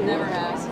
Never has.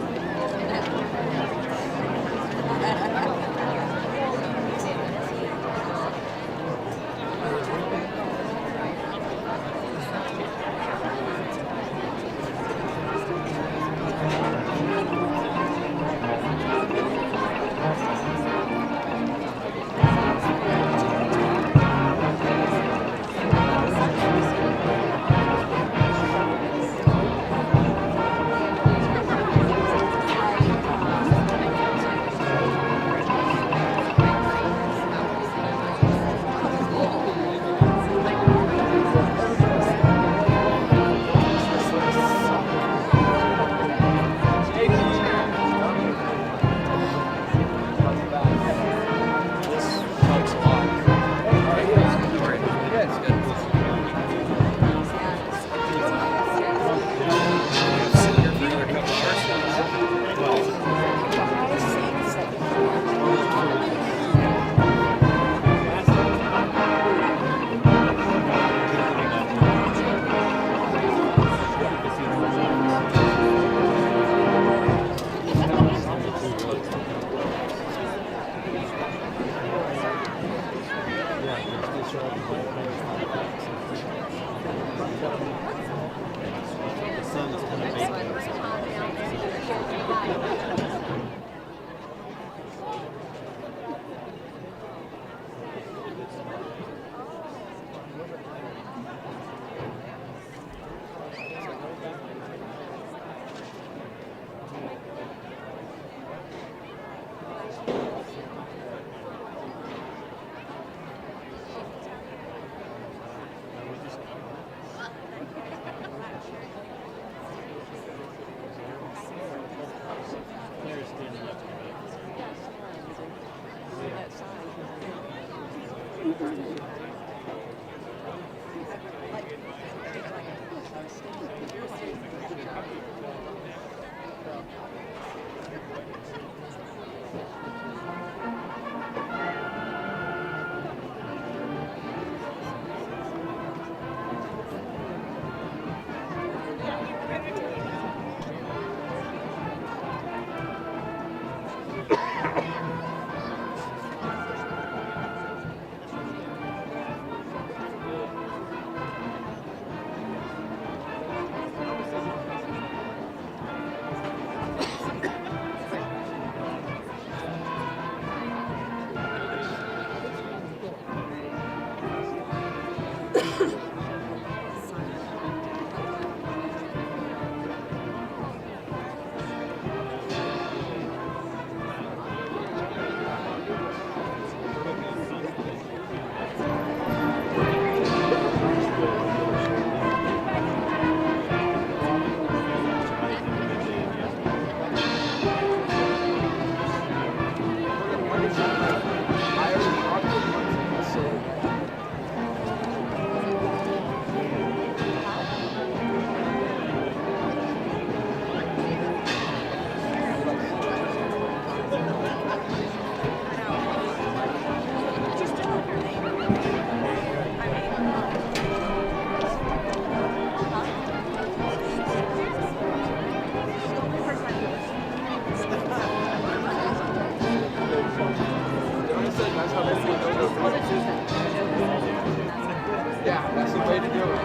Yeah, that's the way to do it.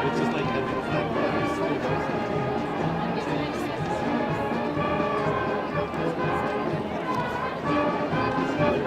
It's just like having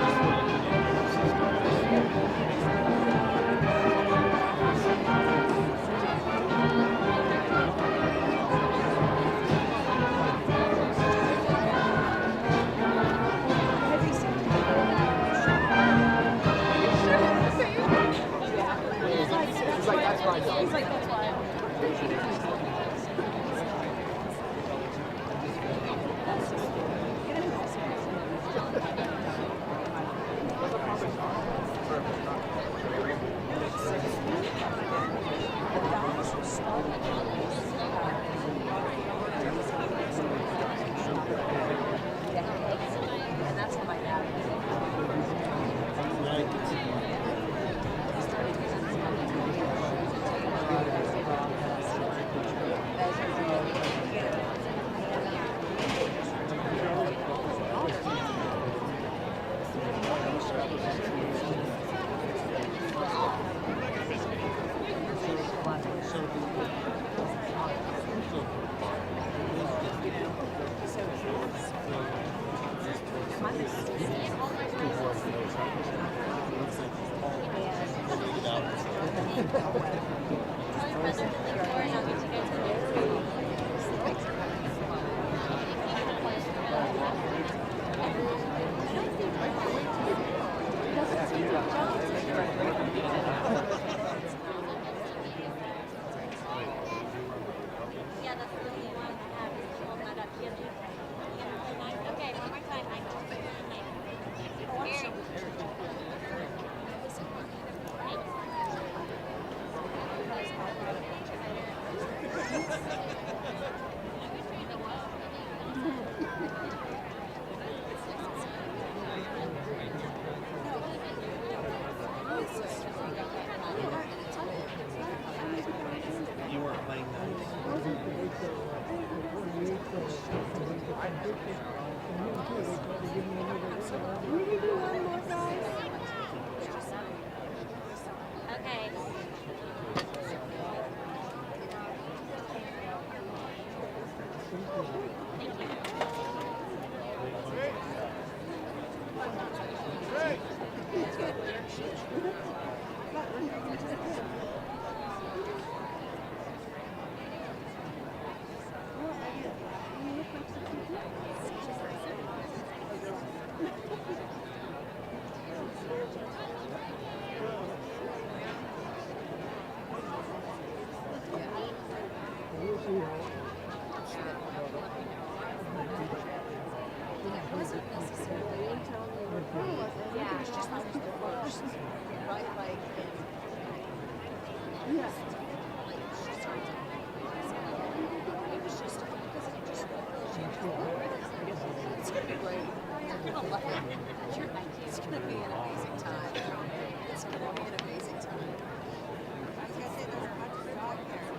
You weren't playing Okay. It's going to be an amazing time. It's going to be an amazing time. I was going to say there's a bunch of dog there.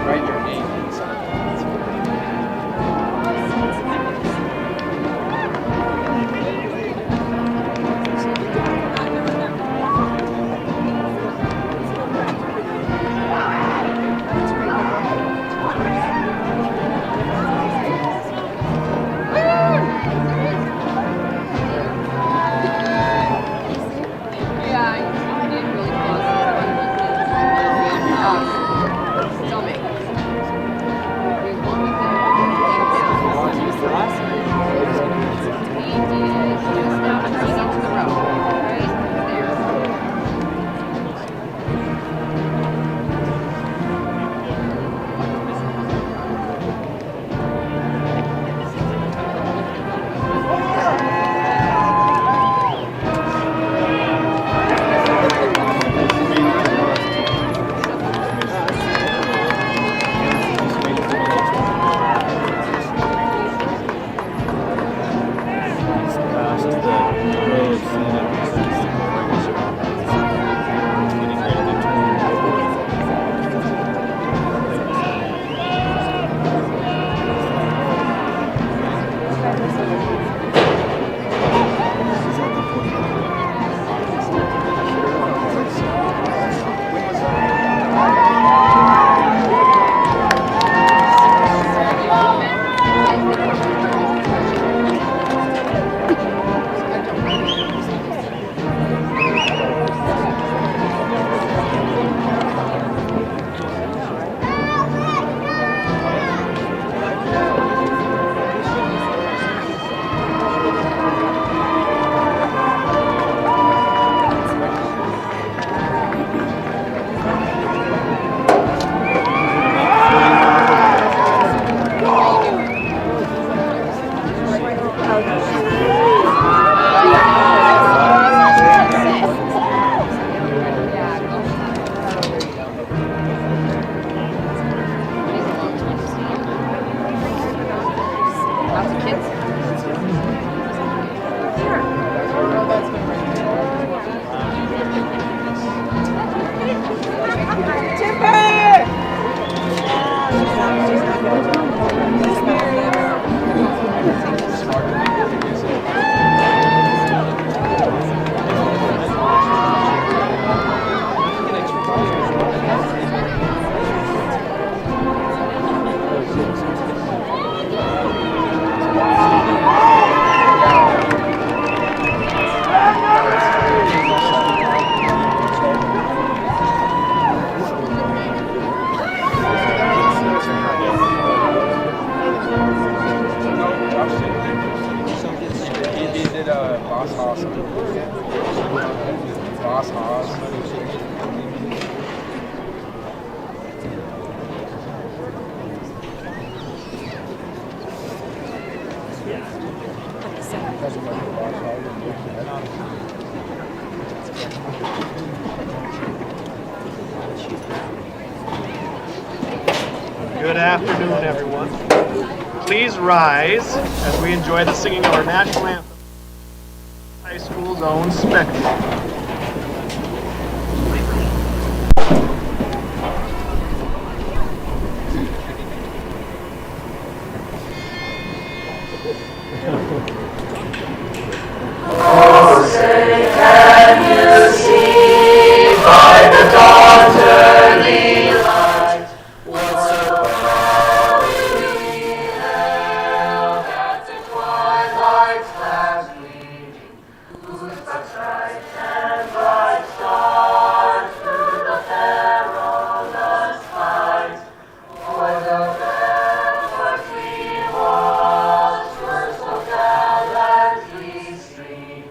write your name inside. Good afternoon, everyone. Please rise as we enjoy the singing of our national anthem, high school's own Spectrum. Oh, say, can you see by the dawn's early light what so proudly we hailed at the twilight's last gleaming, whose bright and bright stars through the perilous fight for the ramparts we watched were so gallantly streaming,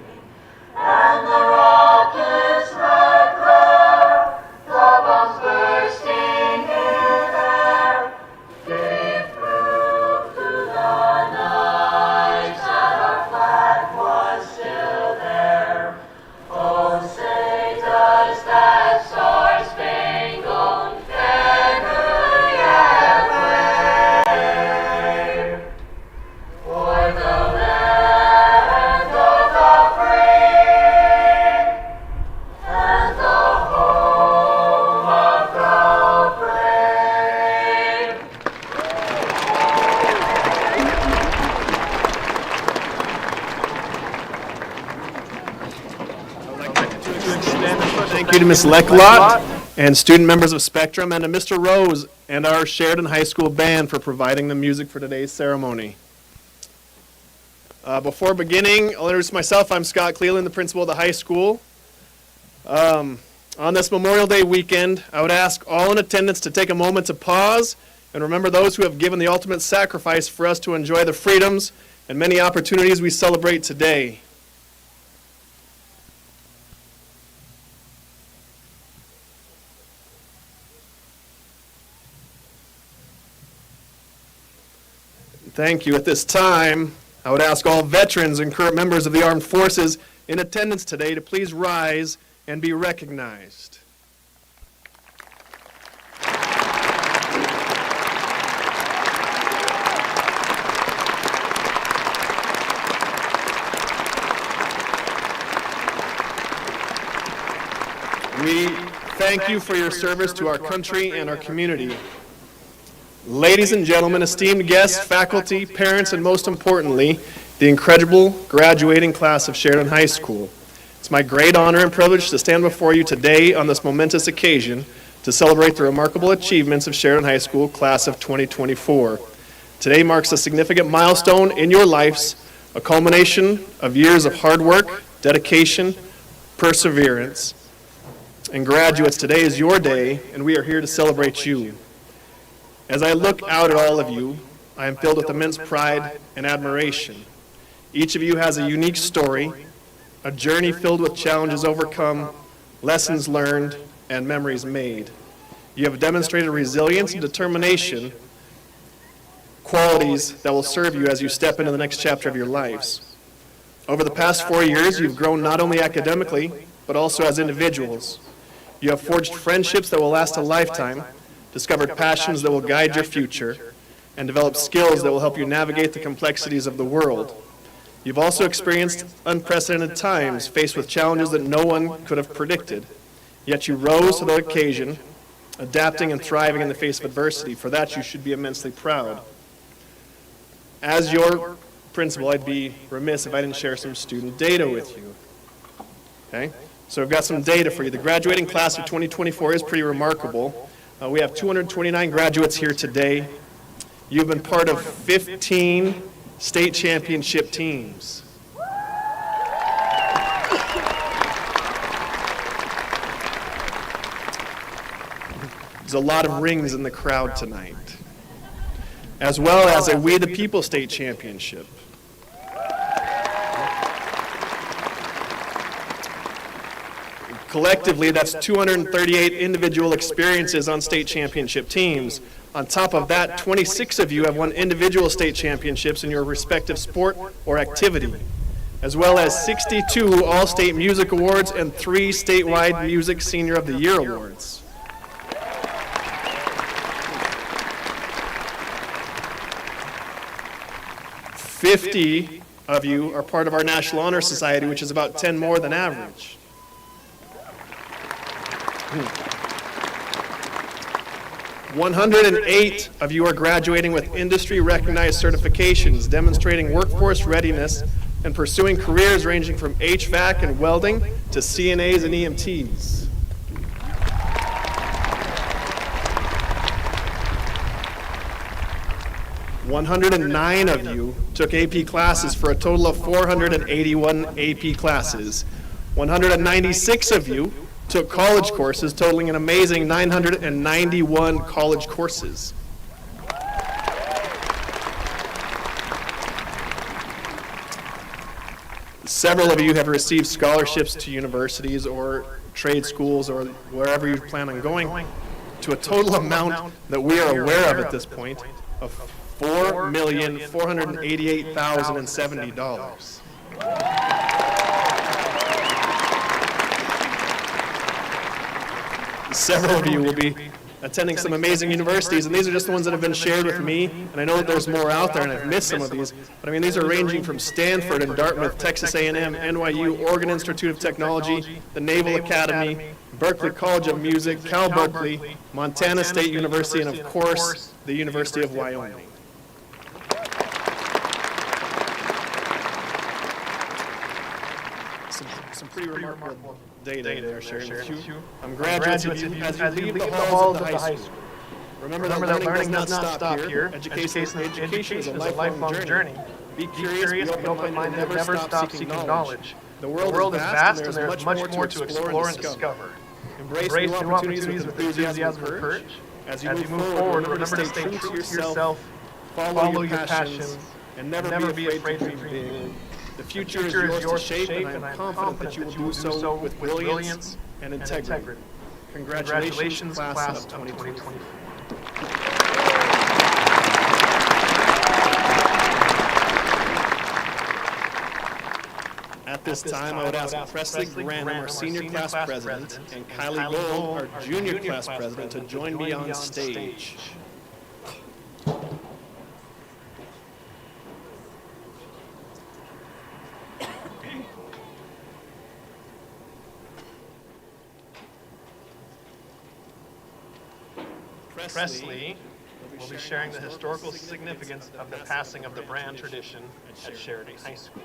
and the rockets you to Ms. Lecklot and student members of Spectrum, and to Mr. Rose and our Sheridan High School band for providing the music for today's ceremony. Before beginning, I'll introduce myself. I'm Scott Cleland, the principal of the high school. On this Memorial Day weekend, I would ask all in attendance to take a moment to pause and remember those who have given the ultimate sacrifice for us to enjoy the freedoms and many opportunities we celebrate today. Thank you. At this time, I would ask all veterans and current members of the armed forces in attendance today to please rise and be recognized. We thank you for your service to our country and our community. Ladies and gentlemen, esteemed guests, faculty, parents, and most importantly, the incredible graduating class of Sheridan High School. It's my great honor and privilege to stand before you today on this momentous occasion to celebrate the remarkable achievements of Sheridan High School class of 2024. Today marks a significant milestone in your lives, a culmination of years of hard work, dedication, perseverance. And graduates, today is your day, and we are here to celebrate you. As I look out at all of you, I am filled with immense pride and admiration. Each of you has a unique story, a journey filled with challenges overcome, lessons learned, and memories made. You have demonstrated resilience and determination, qualities that will serve you as you step into the next chapter of your lives. Over the past 4 years, you've grown not only academically, but also as individuals. You have forged friendships that will last a lifetime, discovered passions that will guide your future, and developed skills that will help you navigate the complexities of the world. You've also experienced unprecedented times, faced with challenges that no one could have predicted. Yet you rose to the occasion, adapting and thriving in the face of adversity. For that, you should be immensely proud. As your principal, I'd be remiss if I didn't share some student data with you. Okay? So I've got some data for you. The graduating class of 2024 is pretty remarkable. We have 229 graduates here today. You've been part of 15 state championship teams. There's a lot of rings in the crowd tonight, as well as a We the People state championship. Collectively, that's 238 individual experiences on state championship teams. On top of that, 26 of you have won individual state championships in your respective sport or activity, as well as 62 All-State Music Awards and 3 statewide Music Senior of the Year Awards. "50 of you are part of our National Honor Society, which is about 10 more than average. 108 of you are graduating with industry-recognized certifications, demonstrating workforce readiness and pursuing careers ranging from HVAC and welding to CNAs and EMTs. "109 of you took AP classes for a total of 481 AP classes. 196 of you took college courses, totaling an amazing 991 college courses. Several of you have received scholarships to universities or trade schools or wherever you plan on going, to a total amount that we are aware of at this point of $4,488,070. Several of you will be attending some amazing universities, and these are just the ones that have been shared with me, and I know that there's more out there, and I've missed some of these, but I mean, these are ranging from Stanford and Dartmouth, Texas A&M, NYU, Oregon Institute of Technology, the Naval Academy, Berklee College of Music, Cal Berkeley, Montana State University, and of course, the University of Wyoming. some pretty remarkable day there, Sheridan. Graduates, as you leave the halls of the high school, remember that learning does not stop here. Education is a lifelong journey. Be curious, be open-minded, and never stop seeking knowledge. The world is vast, and there is much more to explore and discover. Embrace new opportunities with enthusiasm and courage. As you move forward, remember to stay true to yourself, follow your passions, and never be afraid to dream big. The future is yours to shape, and I am confident that you will do so with brilliance and integrity. Congratulations, class of 2024. At this time, I would ask Presley Graham, our senior class president, and Kylie Gold, our junior class president, to join me on stage. Presley will be sharing the historical significance of the passing of the brand tradition at Sheridan High School.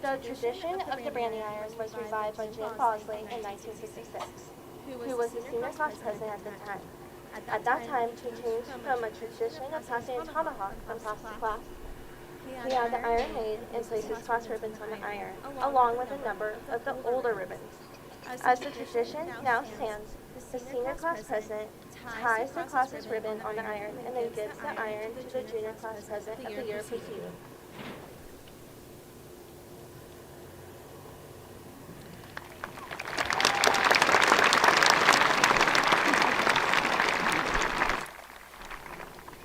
The tradition of the branding iron was revived by Jim Bosley in 1966, who was the senior class president at the time. At that time, to change from a tradition of passing a tomahawk from class to class, he had the iron made and placed his class ribbons on the iron, along with a number of the older ribbons. As the tradition now stands, the senior class president ties the class's ribbon on the iron and then gives the iron to the junior class president of the year preceding.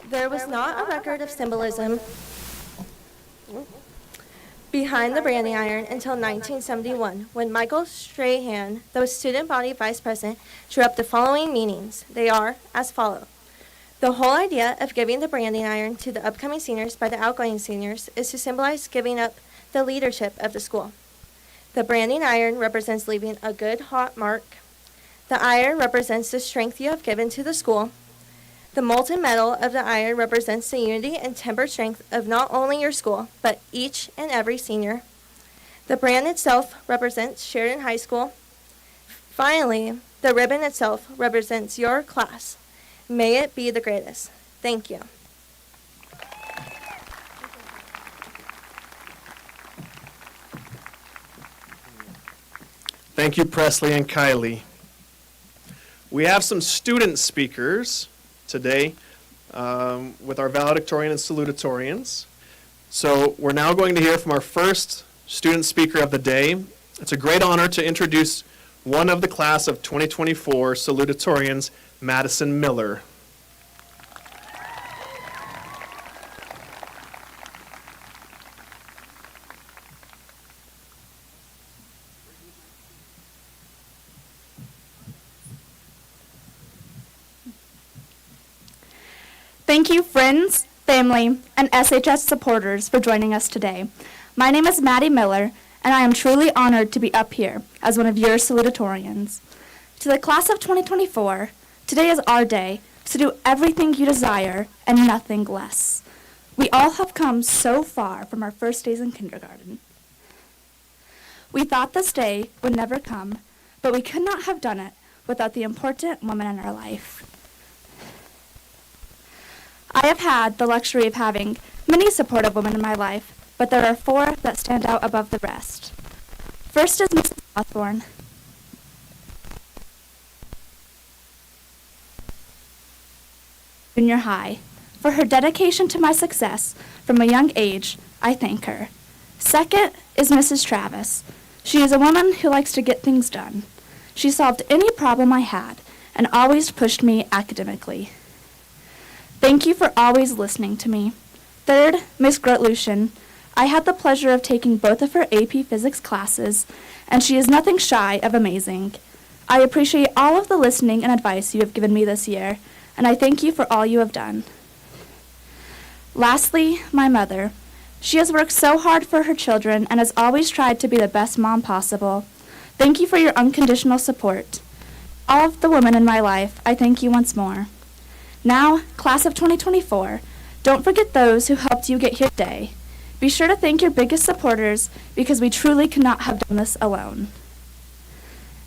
There was not a record of symbolism behind the branding iron until 1971, when Michael Strahan, the student body vice president, drew up the following meanings. They are as follow. The whole idea of giving the branding iron to the upcoming seniors by the outgoing seniors is to symbolize giving up the leadership of the school. The branding iron represents leaving a good hot mark. The iron represents the strength you have given to the school. The molten metal of the iron represents the unity and tempered strength of not only your school, but each and every senior. The brand itself represents Sheridan High School. Finally, the ribbon itself represents your class. May it be the greatest. Thank you. Thank you, Presley and Kylie. We have some student speakers today with our valedictorian and salutatorians. So we're now going to hear from our first student speaker of the day. It's a great honor to introduce one of the class of 2024 salutatorians, Madison Miller. Thank you, friends, family, and SHS supporters for joining us today. My name is Maddie Miller, and I am truly honored to be up here as one of your salutatorians. To the class of 2024, today is our day to do everything you desire and nothing less. We all have come so far from our first days in kindergarten. We thought this day would never come, but we could not have done it without the important woman in our life. I have had the luxury of having many supportive women in my life, but there are 4 that stand out above the rest. First is Mrs. Hawthorne. Junior high. For her dedication to my success from a young age, I thank her. Second is Mrs. Travis. She is a woman who likes to get things done. She solved any problem I had and always pushed me academically. Thank you for always listening to me. Third, Miss Grotlution. I had the pleasure of taking both of her AP Physics classes, and she is nothing shy of amazing. I appreciate all of the listening and advice you have given me this year, and I thank you for all you have done. Lastly, my mother. She has worked so hard for her children and has always tried to be the best mom possible. Thank you for your unconditional support. All of the women in my life, I thank you once more. Now, class of 2024, don't forget those who helped you get here today. Be sure to thank your biggest supporters because we truly could not have done this alone.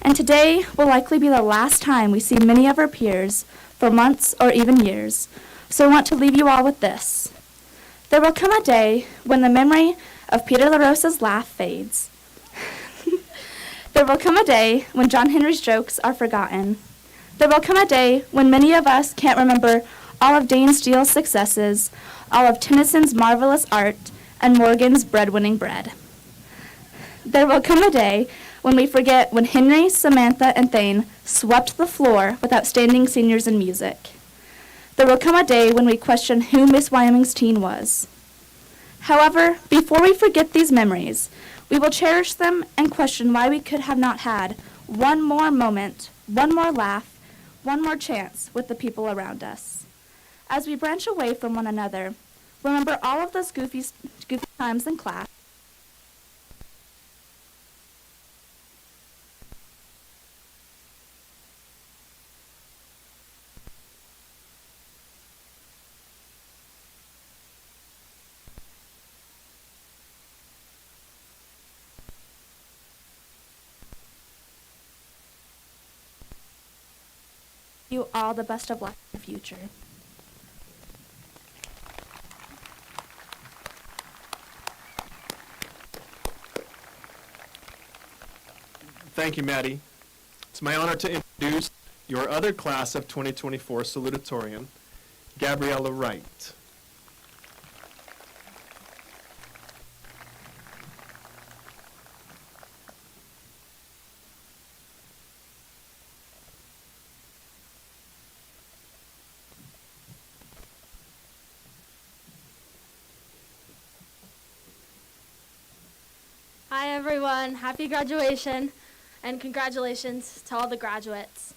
And today will likely be the last time we see many of our peers for months or even years, so I want to leave you all with this. There will come a day when the memory of Peter LaRosa's laugh fades. There will come a day when John Henry's jokes are forgotten. There will come a day when many of us can't remember all of Dane Steele's successes, all of Tennyson's marvelous art, and Morgan's bread-winning bread. There will come a day when we forget when Henry, Samantha, and Thane swept the floor with outstanding seniors in music. There will come a day when we question who Miss Wyoming's teen was. However, before we forget these memories, we will cherish them and question why we could have not had one more moment, one more laugh, one more chance with the people around us. As we branch away from one another, remember all of those goofy times in class. You all the best of luck in the future. Thank you, Maddie. It's my honor to introduce your other class of 2024 salutatorian, Gabriella Wright. Hi everyone, happy graduation and congratulations to all the graduates.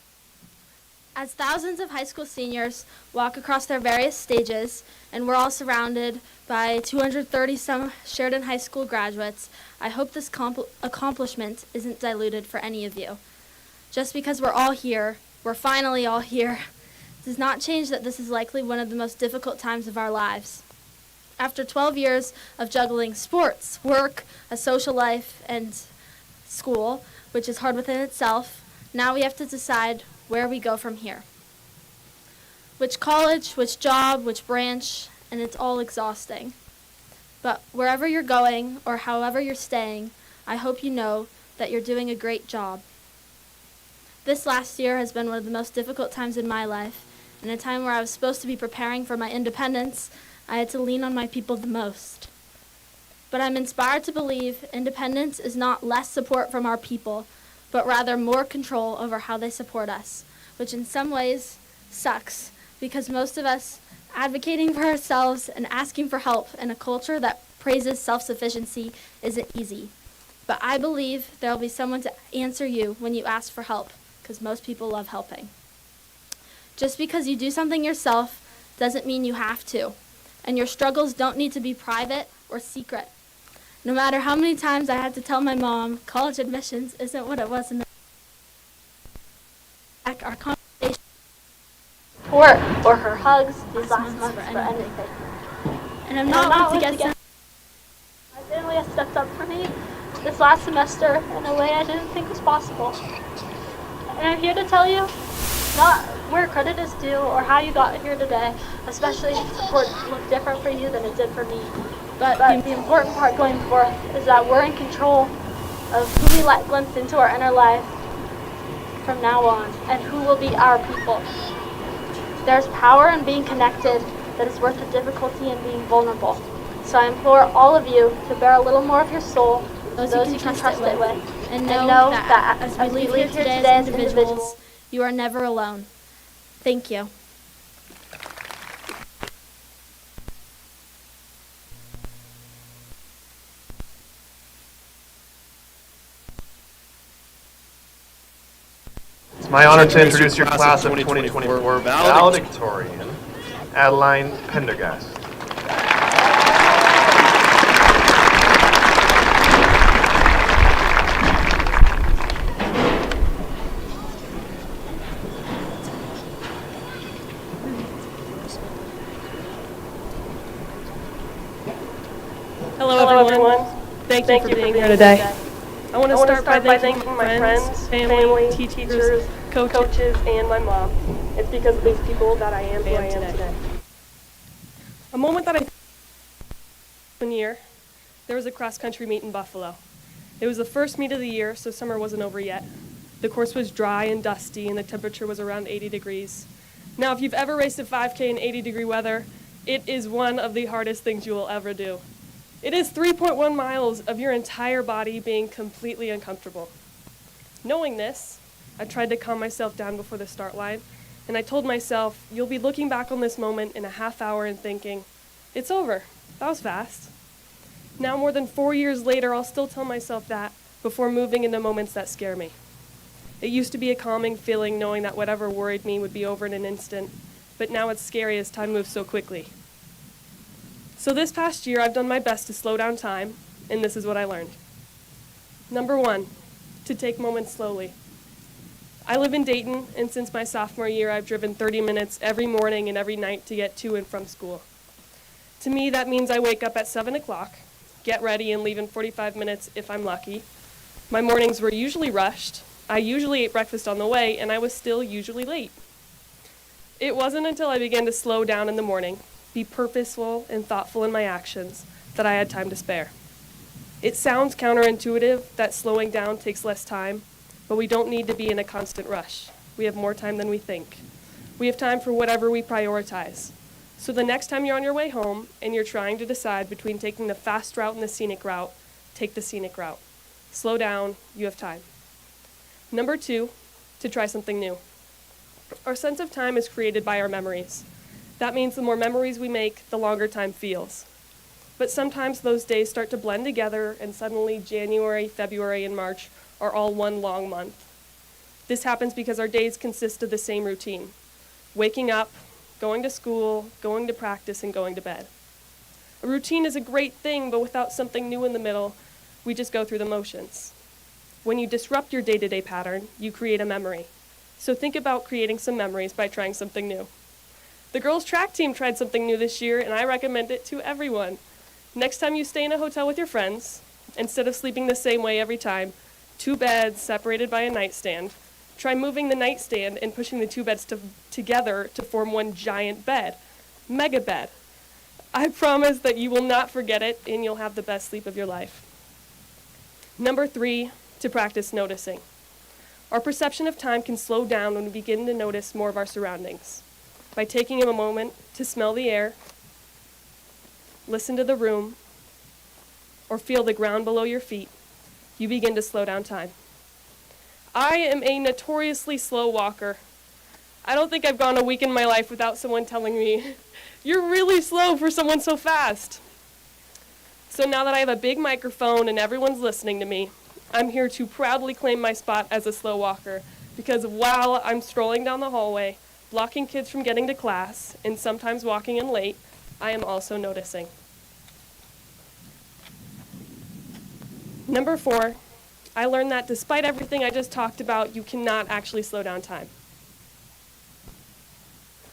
As thousands of high school seniors walk across their various stages and we're all surrounded by 230-some Sheridan High School graduates, I hope this accomplishment isn't diluted for any of you. Just because we're all here, we're finally all here, does not change that this is likely one of the most difficult times of our lives. After 12 years of juggling sports, work, a social life, and school, which is hard within itself, now we have to decide where we go from here. Which college, which job, which branch, and it's all exhausting. But wherever you're going or however you're staying, I hope you know that you're doing a great job. This last year has been one of the most difficult times in my life, and a time where I was supposed to be preparing for my independence, I had to lean on my people the most. But I'm inspired to believe independence is not less support from our people, but rather more control over how they support us, which in some ways sucks, because most of us advocating for ourselves and asking for help in a culture that praises self-sufficiency isn't easy. But I believe there will be someone to answer you when you ask for help, because most people love helping. Just because you do something yourself doesn't mean you have to. And your struggles don't need to be private or secret. No matter how many times I had to tell my mom college admissions isn't what it was in the our conversation or her hugs these last months for anything. And I'm not one to get my family has stepped up for me this last semester in a way I didn't think was possible. And I'm here to tell you not where credit is due or how you got here today, especially if support looked different for you than it did for me. But the important part going forth is that we're in control of who we let glimpse into our inner life from now on and who will be our people. There's power in being connected that is worth the difficulty in being vulnerable. So I implore all of you to bear a little more of your soul, those you can trust it with, and know that as we leave here today as individuals, you are never alone. Thank you. It's my honor to introduce your class of 2024 valedictorian, Adeline Pendergast. Hello everyone. Thank you for being here today. I want to start by thanking my friends, family, teachers, coaches, and my mom. It's because of these people that I am who I am today. A moment that one year, there was a cross-country meet in Buffalo. It was the first meet of the year, so summer wasn't over yet. The course was dry and dusty, and the temperature was around 80 degrees. Now, if you've ever raced a 5K in 80-degree weather, it is one of the hardest things you will ever do. It is 3.1 miles of your entire body being completely uncomfortable. Knowing this, I tried to calm myself down before the start line, and I told myself, you'll be looking back on this moment in a half hour and thinking, it's over. That was fast. Now, more than 4 years later, I'll still tell myself that before moving into moments that scare me. It used to be a calming feeling knowing that whatever worried me would be over in an instant, but now it's scary as time moves so quickly. So this past year, I've done my best to slow down time, and this is what I learned. Number 1, to take moments slowly. I live in Dayton, and since my sophomore year, I've driven 30 minutes every morning and every night to get to and from school. To me, that means I wake up at 7 o'clock, get ready, and leave in 45 minutes if I'm lucky. My mornings were usually rushed. I usually ate breakfast on the way, and I was still usually late. It wasn't until I began to slow down in the morning, be purposeful and thoughtful in my actions, that I had time to spare. It sounds counterintuitive that slowing down takes less time, but we don't need to be in a constant rush. We have more time than we think. We have time for whatever we prioritize. So the next time you're on your way home and you're trying to decide between taking the fast route and the scenic route, take the scenic route. Slow down, you have time. Number 2, to try something new. Our sense of time is created by our memories. That means the more memories we make, the longer time feels. But sometimes those days start to blend together and suddenly January, February, and March are all one long month. This happens because our days consist of the same routine. Waking up, going to school, going to practice, and going to bed. A routine is a great thing, but without something new in the middle, we just go through the motions. When you disrupt your day-to-day pattern, you create a memory. So think about creating some memories by trying something new. The girls' track team tried something new this year, and I recommend it to everyone. Next time you stay in a hotel with your friends, instead of sleeping the same way every time, 2 beds separated by a nightstand, try moving the nightstand and pushing the 2 beds together to form one giant bed. Mega bed. I promise that you will not forget it, and you'll have the best sleep of your life. Number 3, to practice noticing. Our perception of time can slow down when we begin to notice more of our surroundings. By taking a moment to smell the air, listen to the room, or feel the ground below your feet, you begin to slow down time. I am a notoriously slow walker. I don't think I've gone a week in my life without someone telling me, "You're really slow for someone so fast." So now that I have a big microphone and everyone's listening to me, I'm here to proudly claim my spot as a slow walker, because while I'm strolling down the hallway, blocking kids from getting to class, and sometimes walking in late, I am also noticing. Number 4, I learned that despite everything I just talked about, you cannot actually slow down time.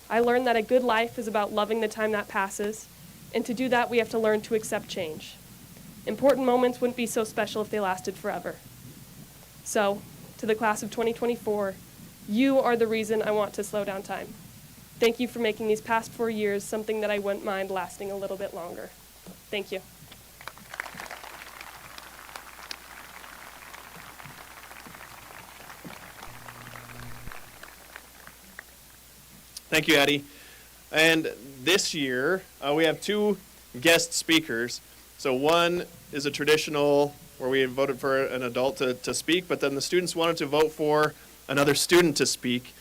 I learned that a good life is about loving the time that passes, and to do that, we have to learn to accept change. Important moments wouldn't be so special if they lasted forever. So, to the class of 2024, you are the reason I want to slow down time. Thank you for making these past 4 years something that I wouldn't mind lasting a little bit longer. Thank you. Thank you, Addie. And this year, we have 2 guest speakers. So one is a traditional where we voted for an adult to speak, but then the students wanted to vote for another student to speak.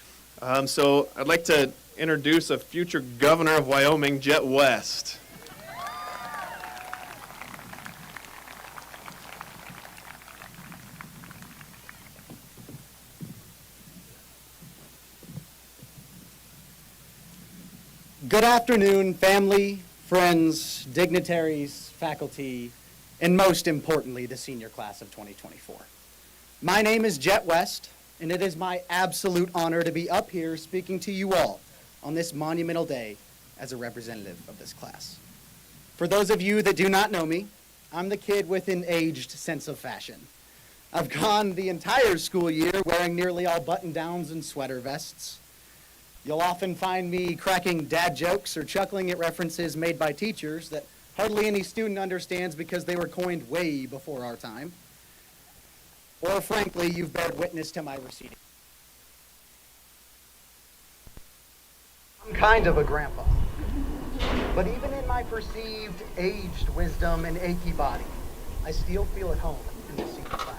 So I'd like to introduce a future governor of Wyoming, Jet West. Good afternoon, family, friends, dignitaries, faculty, and most importantly, the senior class of 2024. My name is Jet West, and it is my absolute honor to be up here speaking to you all on this monumental day as a representative of this class. For those of you that do not know me, I'm the kid with an aged sense of fashion. I've gone the entire school year wearing nearly all button-downs and sweater vests. You'll often find me cracking dad jokes or chuckling at references made by teachers that hardly any student understands because they were coined way before our time. Or frankly, you've bared witness to my receding. I'm kind of a grandpa. But even in my perceived aged wisdom and achy body, I still feel at home in this senior class.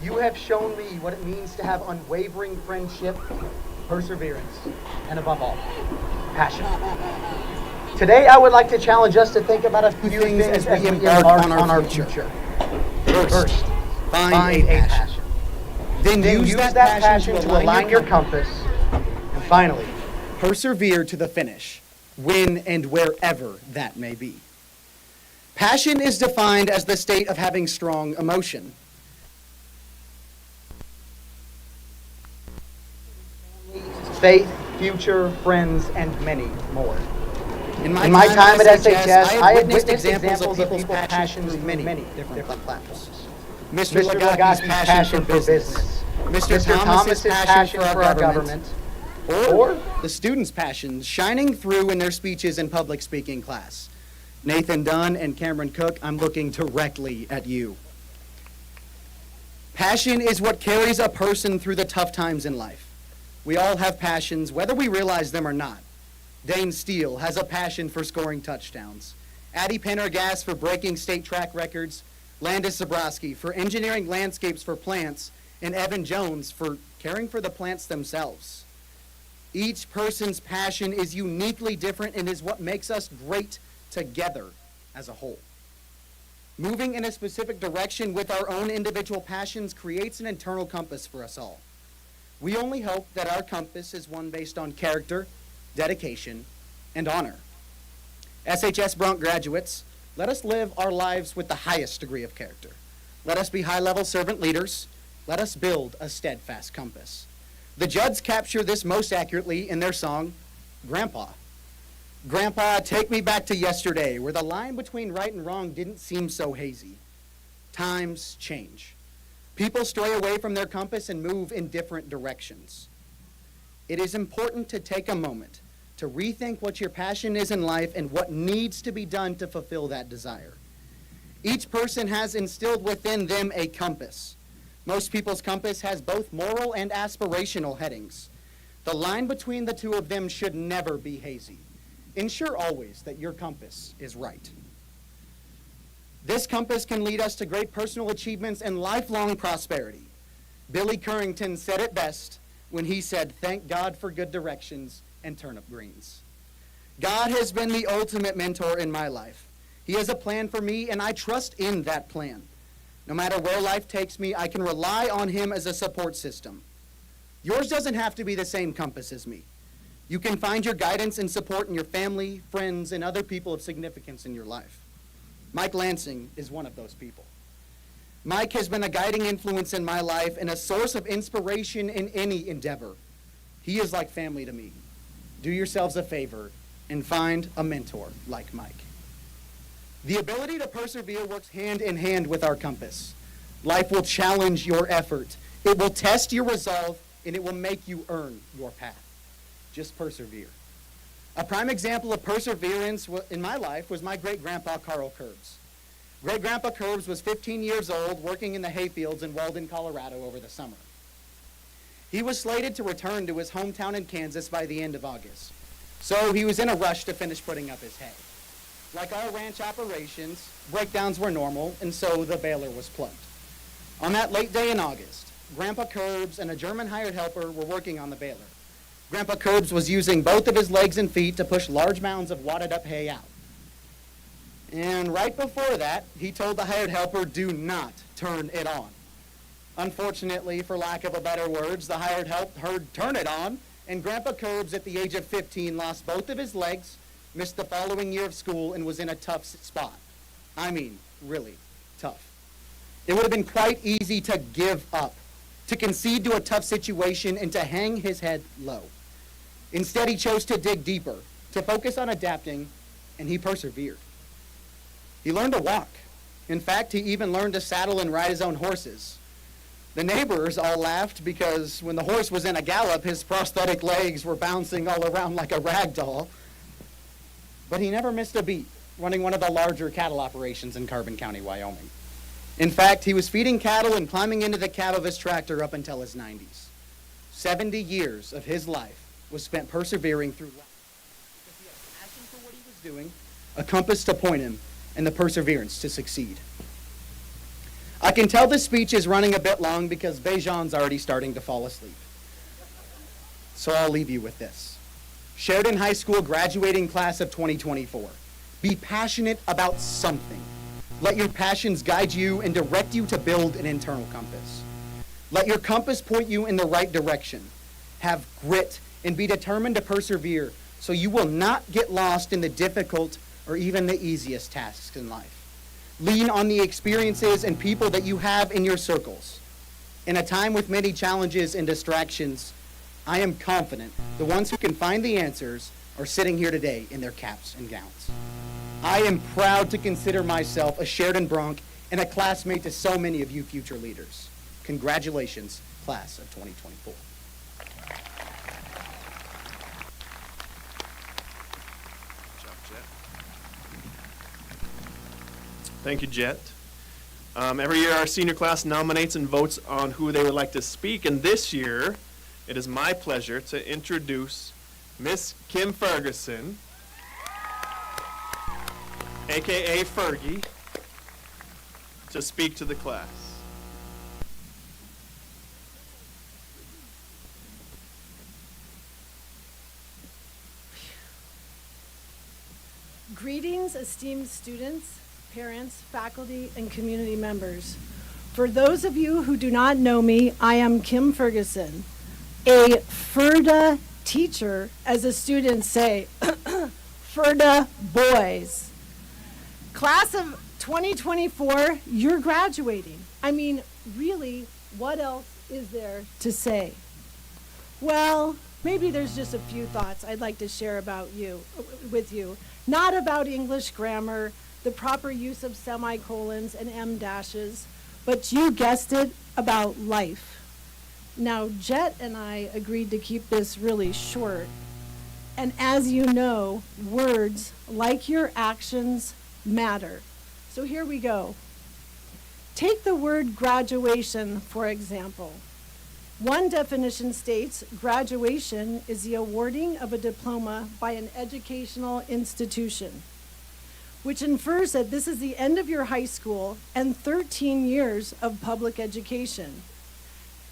You have shown me what it means to have unwavering friendship, perseverance, and above all, passion. Today, I would like to challenge us to think about a few things as we embark on our future. First, find a passion. Then use that passion to align your compass. And finally, persevere to the finish, when and wherever that may be. Passion is defined as the state of having strong emotion. Faith, future, friends, and many more. In my time at SHS, I have witnessed examples of people's passions through many different platforms. Mr. Lagacki's passion for business, Mr. Thomas's passion for our government, or the students' passions shining through in their speeches in public speaking class. Nathan Dunn and Cameron Cook, I'm looking directly at you. Passion is what carries a person through the tough times in life. We all have passions, whether we realize them or not. Dane Steele has a passion for scoring touchdowns. Addie Pendergast for breaking state track records. Landis Zabrowski for engineering landscapes for plants. And Evan Jones for caring for the plants themselves. Each person's passion is uniquely different and is what makes us great together as a whole. Moving in a specific direction with our own individual passions creates an internal compass for us all. We only hope that our compass is one based on character, dedication, and honor. SHS Bronx graduates, let us live our lives with the highest degree of character. Let us be high-level servant leaders. Let us build a steadfast compass. The Judds capture this most accurately in their song, Grandpa. Grandpa, take me back to yesterday, where the line between right and wrong didn't seem so hazy. Times change. People stray away from their compass and move in different directions. It is important to take a moment to rethink what your passion is in life and what needs to be done to fulfill that desire. Each person has instilled within them a compass. Most people's compass has both moral and aspirational headings. The line between the two of them should never be hazy. Ensure always that your compass is right. This compass can lead us to great personal achievements and lifelong prosperity. Billy Currington said it best when he said, "Thank God for good directions and turnip greens." God has been the ultimate mentor in my life. He has a plan for me, and I trust in that plan. No matter where life takes me, I can rely on him as a support system. Yours doesn't have to be the same compass as me. You can find your guidance and support in your family, friends, and other people of significance in your life. Mike Lansing is one of those people. Mike has been a guiding influence in my life and a source of inspiration in any endeavor. He is like family to me. Do yourselves a favor and find a mentor like Mike. The ability to persevere works hand in hand with our compass. Life will challenge your effort. It will test your resolve, and it will make you earn your path. Just persevere. A prime example of perseverance in my life was my great-grandpa, Carl Curbs. Great-grandpa Curbs was 15 years old, working in the hayfields in Walden, Colorado over the summer. He was slated to return to his hometown in Kansas by the end of August, so he was in a rush to finish putting up his hay. Like our ranch operations, breakdowns were normal, and so the baler was plugged. On that late day in August, Grandpa Curbs and a German hired helper were working on the baler. Grandpa Curbs was using both of his legs and feet to push large mounds of wadded up hay out. And right before that, he told the hired helper, "Do not turn it on." Unfortunately, for lack of a better words, the hired help heard "turn it on," and Grandpa Curbs, at the age of 15, lost both of his legs, missed the following year of school, and was in a tough spot. I mean, really tough. It would have been quite easy to give up, to concede to a tough situation, and to hang his head low. Instead, he chose to dig deeper, to focus on adapting, and he persevered. He learned to walk, In fact, he even learned to saddle and ride his own horses. The neighbors all laughed because when the horse was in a gallop, his prosthetic legs were bouncing all around like a rag doll. But he never missed a beat, running one of the larger cattle operations in Carbon County, Wyoming. In fact, he was feeding cattle and climbing into the cab of his tractor up until his 90s. 70 years of his life was spent persevering through life because he had a passion for what he was doing, a compass to point him, and the perseverance to succeed. I can tell this speech is running a bit long because Bejan's already starting to fall asleep. So I'll leave you with this. Sheridan High School graduating class of 2024. Be passionate about something. Let your passions guide you and direct you to build an internal compass. Let your compass point you in the right direction. Have grit and be determined to persevere so you will not get lost in the difficult or even the easiest tasks in life. Lean on the experiences and people that you have in your circles. In a time with many challenges and distractions, I am confident the ones who can find the answers are sitting here today in their caps and gowns. I am proud to consider myself a Sheridan Bronc and a classmate to so many of you future leaders. Congratulations, class of 2024. Thank you, Jet. Every year our senior class nominates and votes on who they would like to speak, and this year it is my pleasure to introduce Miss Kim Ferguson, aka Fergie, to speak to the class. Greetings, esteemed students, parents, faculty, and community members. For those of you who do not know me, I am Kim Ferguson, a FERDA teacher, as the students say, FERDA boys. Class of 2024, you're graduating. I mean, really, what else is there to say? Well, maybe there's just a few thoughts I'd like to share with you. Not about English grammar, the proper use of semicolons and em dashes, but you guessed it, about life. Now, Jet and I agreed to keep this really short. And as you know, words, like your actions, matter. So here we go. Take the word graduation, for example. One definition states graduation is the awarding of a diploma by an educational institution, which infers that this is the end of your high school and 13 years of public education.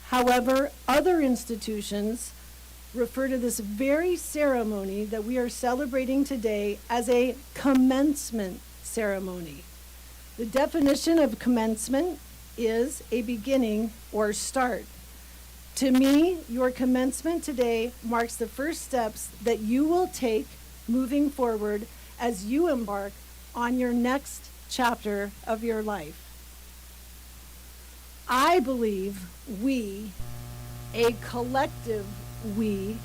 However, other institutions refer to this very ceremony that we are celebrating today as a commencement ceremony. The definition of commencement is a beginning or start. To me, your commencement today marks the first steps that you will take moving forward as you embark on your next chapter of your life. I believe we, a collective we,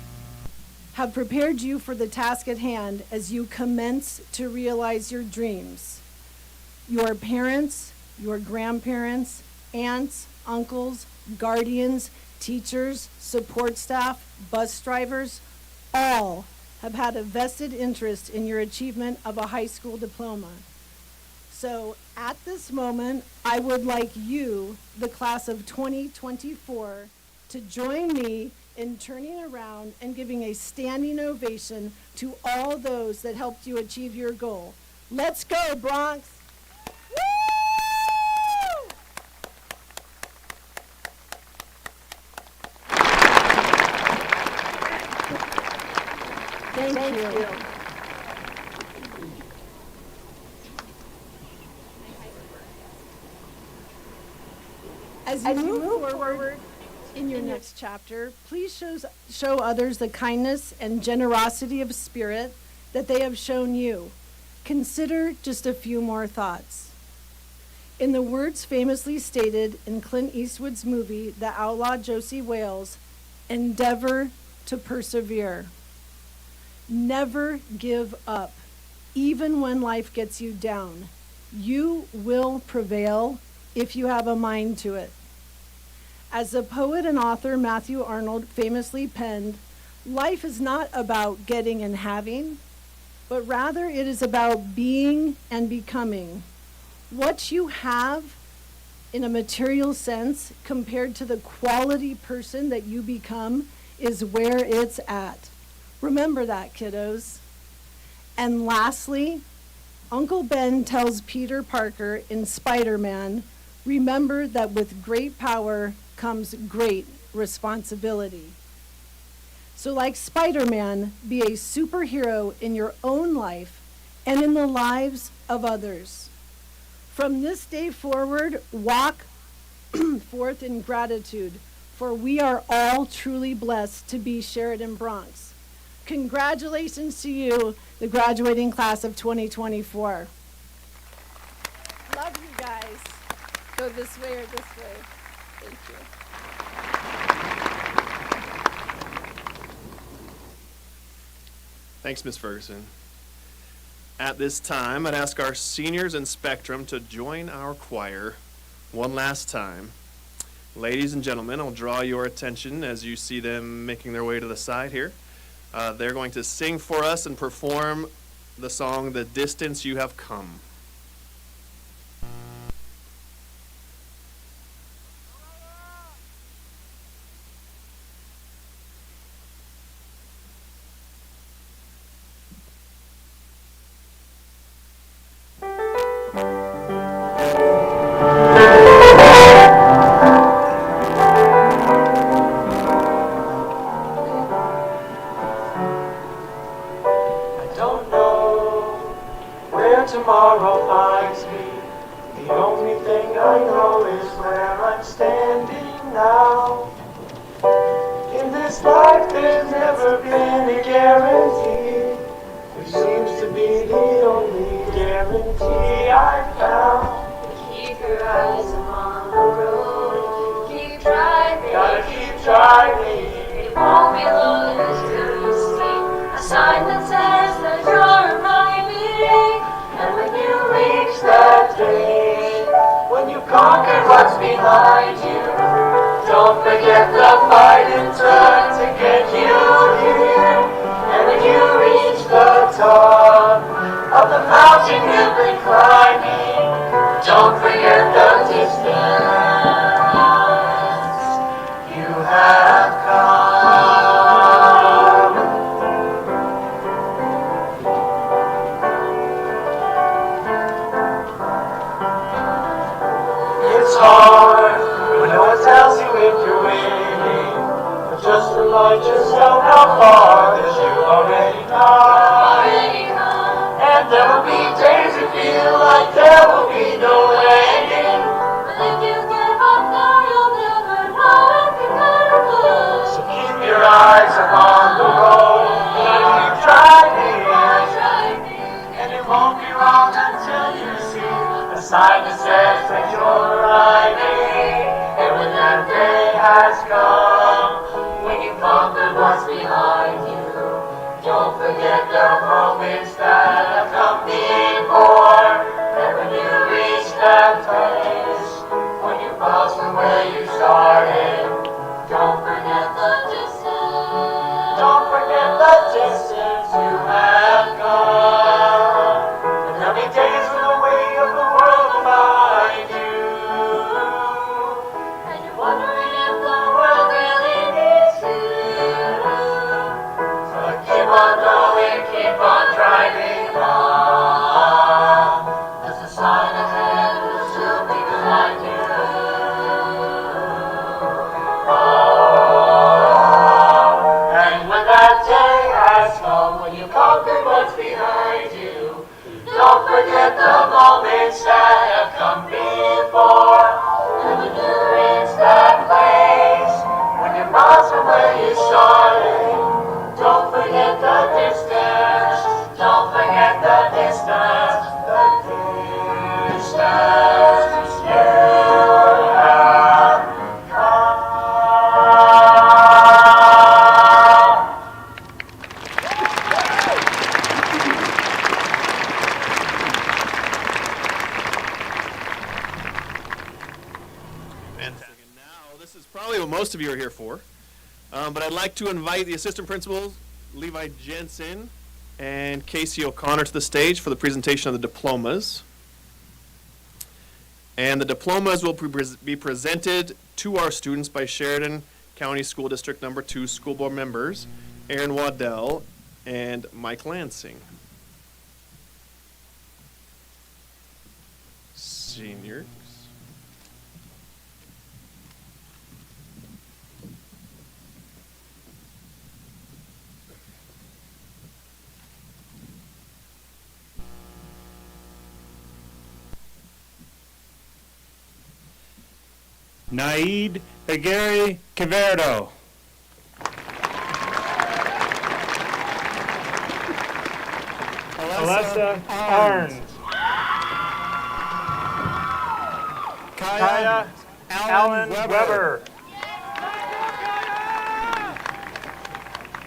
have prepared you for the task at hand as you commence to realize your dreams. Your parents, your grandparents, aunts, uncles, guardians, teachers, support staff, bus drivers, all have had a vested interest in your achievement of a high school diploma. So at this moment, I would like you, the class of 2024, to join me in turning around and giving a standing ovation to all those that helped you achieve your goal. Let's go, Bronx! Woo! Thank you. As you move forward in your next chapter, please show others the kindness and generosity of spirit that they have shown you. Consider just a few more thoughts. In the words famously stated in Clint Eastwood's movie, The Outlaw Josie Wales, endeavor to persevere. Never give up, even when life gets you down. You will prevail if you have a mind to it. As the poet and author Matthew Arnold famously penned, life is not about getting and having, but rather it is about being and becoming. What you have in a material sense compared to the quality person that you become is where it's at. Remember that, kiddos. And lastly, Uncle Ben tells Peter Parker in Spider-Man, remember that with great power comes great responsibility. So like Spider-Man, be a superhero in your own life and in the lives of others. From this day forward, walk forth in gratitude, for we are all truly blessed to be Sheridan Bronx. Congratulations to you, the graduating class of 2024. Love you guys. Go this way or this way. Thank you. Thanks, Ms. Ferguson. At this time, I'd ask our seniors in Spectrum to join our choir one last time. Ladies and gentlemen, I'll draw your attention as you see them making their way to the side here. They're going to sing for us and perform the song, "The Distance You Have Come." Tomorrow finds me. The only thing I know is where I'm standing now. In this life there's never been a guarantee, which seems to be the only guarantee I've found. Keep your eyes on the road, keep driving, Gotta keep driving. it won't be long until you see a sign that says that you're arriving. And when you reach that day, when you conquer what's behind you, don't forget the fight it took to get you here. And when you reach the top of the mountain you've been climbing, don't forget the distance you have come. It's hard when no one tells you if you're winning, but just remind yourself how far that you already come. And there will be days you feel like there will be no ending, But if you give up now, you'll never know if you're gonna lose. so keep your eyes upon the road, and keep driving. And it won't be wrong until you see a sign that says that you're arriving. And when that day has come, when you've conquered what's behind you, don't forget the moments that have come before. And when you reach that place, when you pause from where you started, don't forget the distance. Don't forget the distance you have come. And there'll be days when the weight of the world will find you, And you're wondering if the world really needs you. but keep on going, keep on driving on. There's a sign ahead will still be behind you. And when that day has come, when you conquered what's behind you, don't forget the moments that have come before. And when you reach that place, when you're miles from where you started, don't forget the distance. Don't forget the distance. The distance you have come. most of you are here for. But I'd like to invite the assistant principals, Levi Jensen and Casey O'Connor, to the stage for the presentation of the diplomas. And the diplomas will be presented to our students by Sheridan County School District Number 2 school board members, Aaron Waddell and Mike Lansing. Seniors. Naid Aguirre Caverdo. Alessa Arns. Kaya Allen Weber.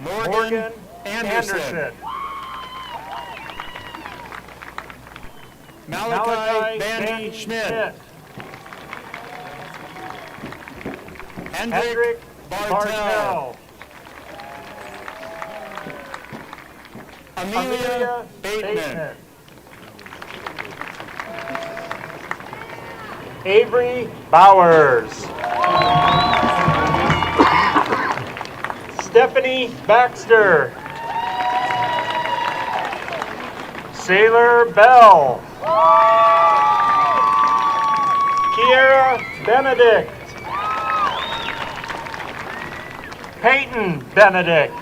Morgan Anderson. Malachi Bandy Schmidt. Hendrik Bartel. Amelia Bateman. Avery Bowers. Stephanie Baxter. Sailor Bell. Kiera Benedict. Peyton Benedict.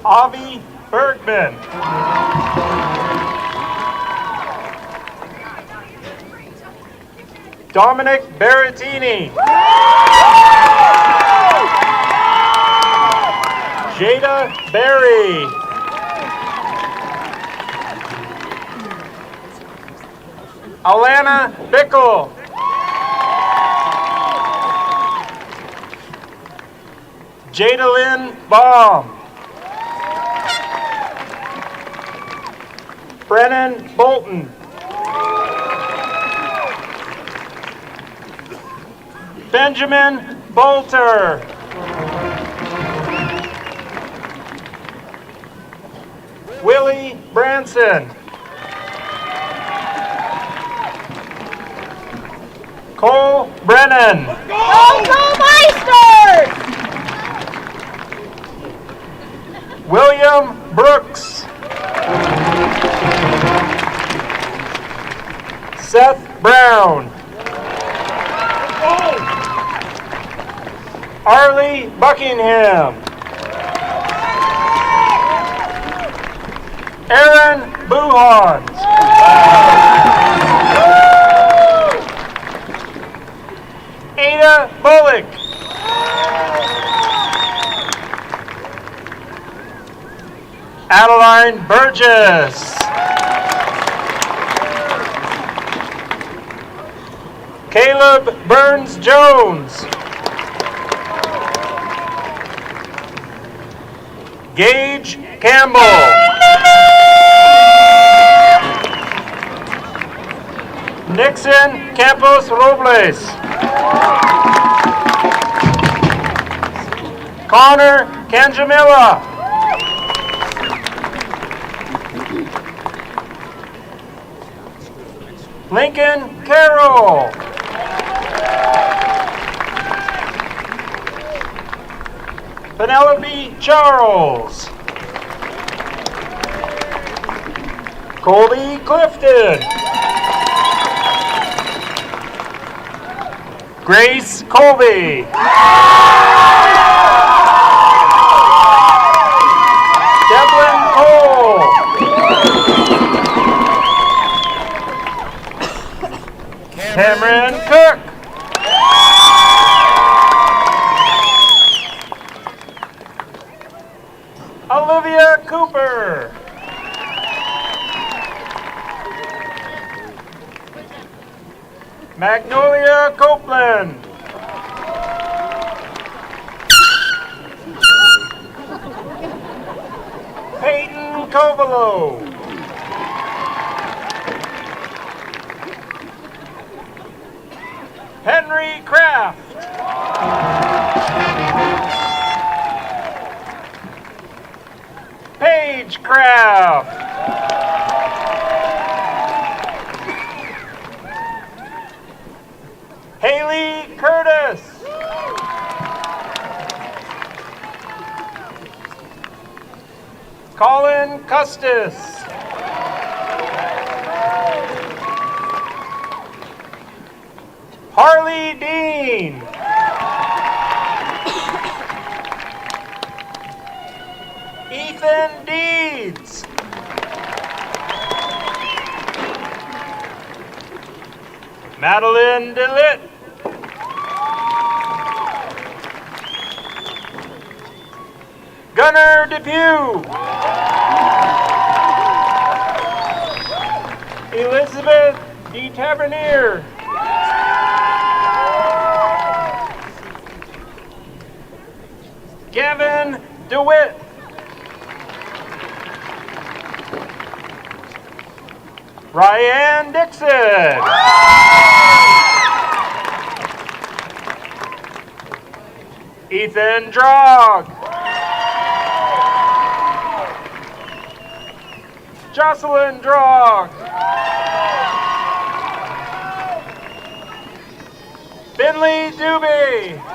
Avi Bergman. Dominic Berrettini. Jada Berry. Alana Bickle. Jadalyn Baum. Brennan Bolton. Benjamin Bolter. Willie Branson. Cole Brennan. Go Meisters! William Brooks. Seth Brown. Arlie Buckingham. Aaron Buhans. Ada Bullock. Adeline Burgess. Caleb Burns Jones. Gage Campbell. Nixon Campos Robles. Connor Kanjamila. Lincoln Carroll. Penelope Charles. Colby Clifton. Grace Colby. Devlin Cole. Cameron Cook. Olivia Cooper. Magnolia Copeland. Peyton Covelo. Henry Kraft. Paige Kraft. Haley Curtis. Colin Custis. Harley Dean. Ethan Deeds. Madeline DeLitt. Gunnar Depew. Elizabeth D. Tavernier. Gavin DeWitt. Ryan Dixon. Ethan Drog. Jocelyn Drog. Finley Doobie.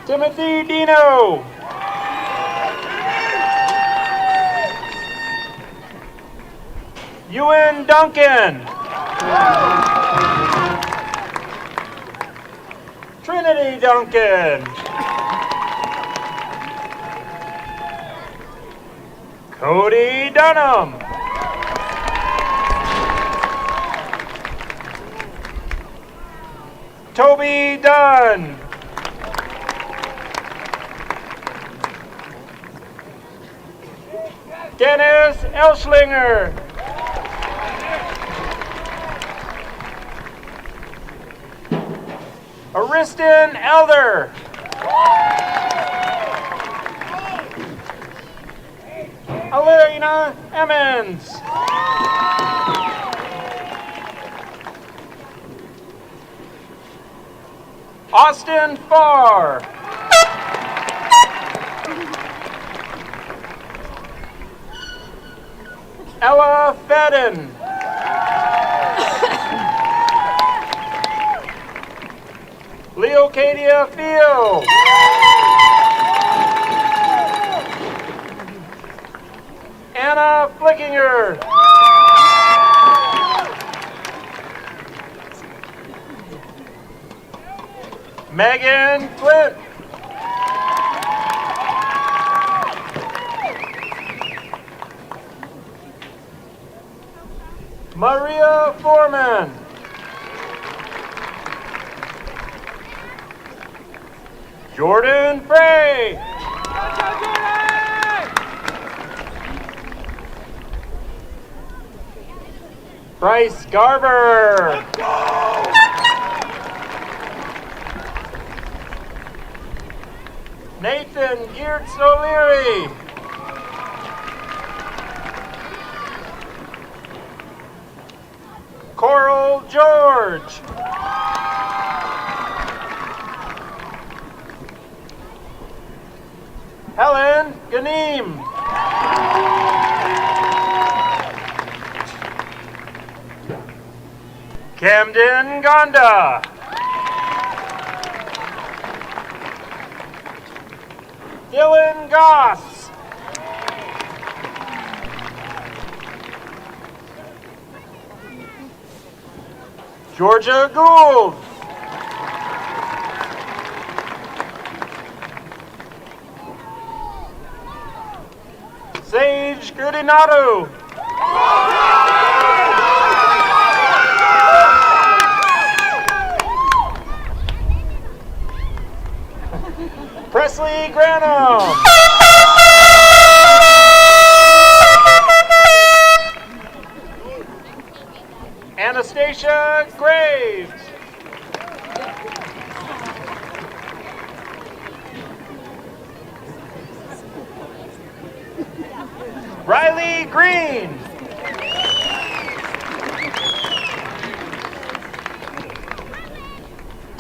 Timothy Dino. Ewan Duncan. Trinity Duncan. Cody Dunham. Toby Dunn. Dennis Elschlinger. Ariston Elder. Elena Emmons. Austin Farr. Ella Fedden. Leocadia Field. Anna Flickinger. Megan Flint. Maria Foreman. Jordan Frey. Bryce Garber. Nathan Geertz O'Leary. Coral George. Helen Ganeem. Camden Gonda. Dylan Goss. Georgia Gould. Sage Gudinato. Presley Granum. Anastasia Graves. Riley Green.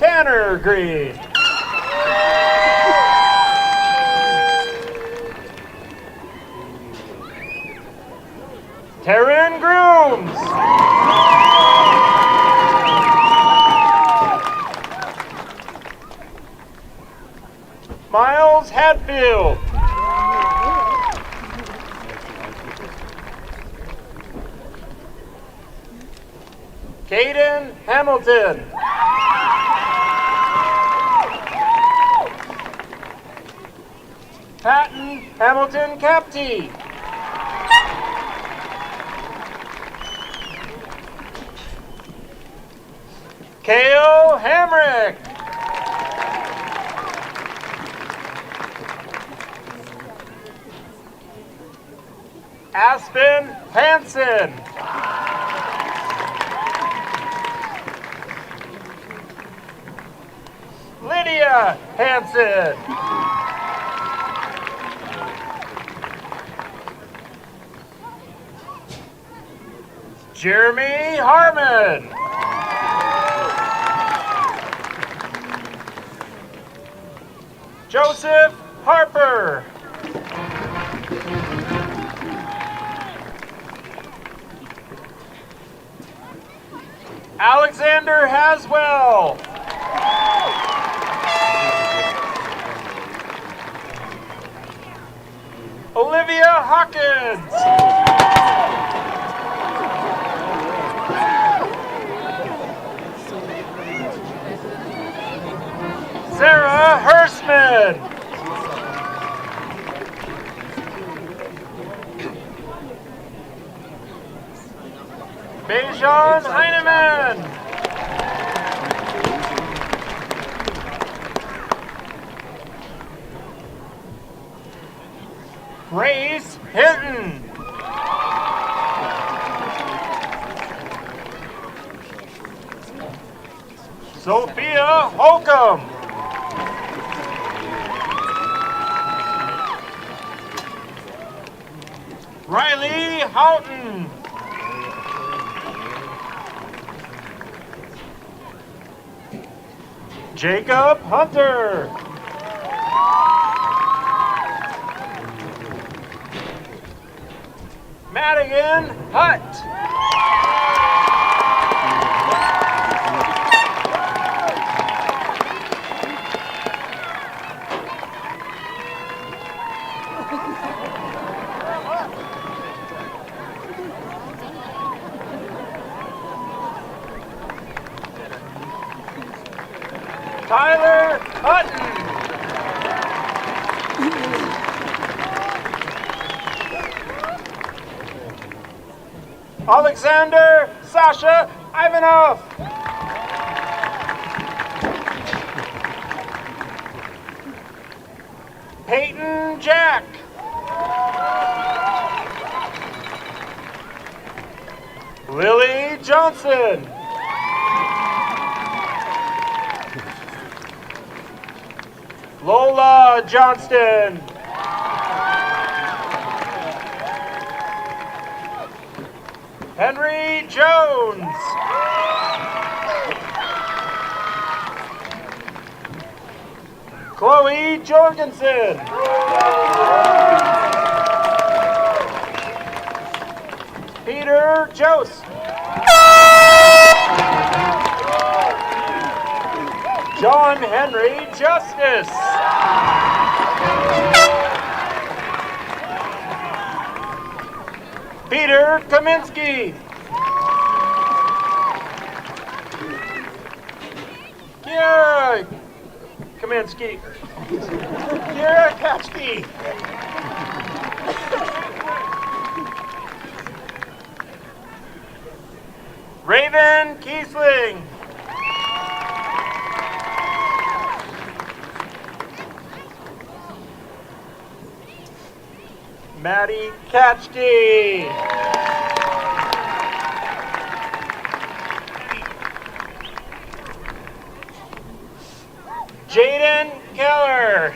Tanner Green. Taryn Grooms. Miles Hatfield. Caden Hamilton. Patton Hamilton Captee. Kale Hamrick. Aspen Hansen. Lydia Hansen. Jeremy Harmon. Joseph Harper. Alexander Haswell. Olivia Hawkins. Sarah Hirschman. Bejan Heinemann. Grace Hinton. Sophia Holcomb. Riley Houghton. Jacob Hunter. Madigan Hutt. Tyler Hutton. Alexander Sasha Ivanov. Peyton Jack. Lily Johnson. Lola Johnston. Henry Jones. Chloe Jorgensen. Peter Jose. John Henry Justice. Peter Kaminsky. Kiera Kaminsky. Kiera Kachki. Raven Kiesling. Maddie Katchke. Jaden Keller.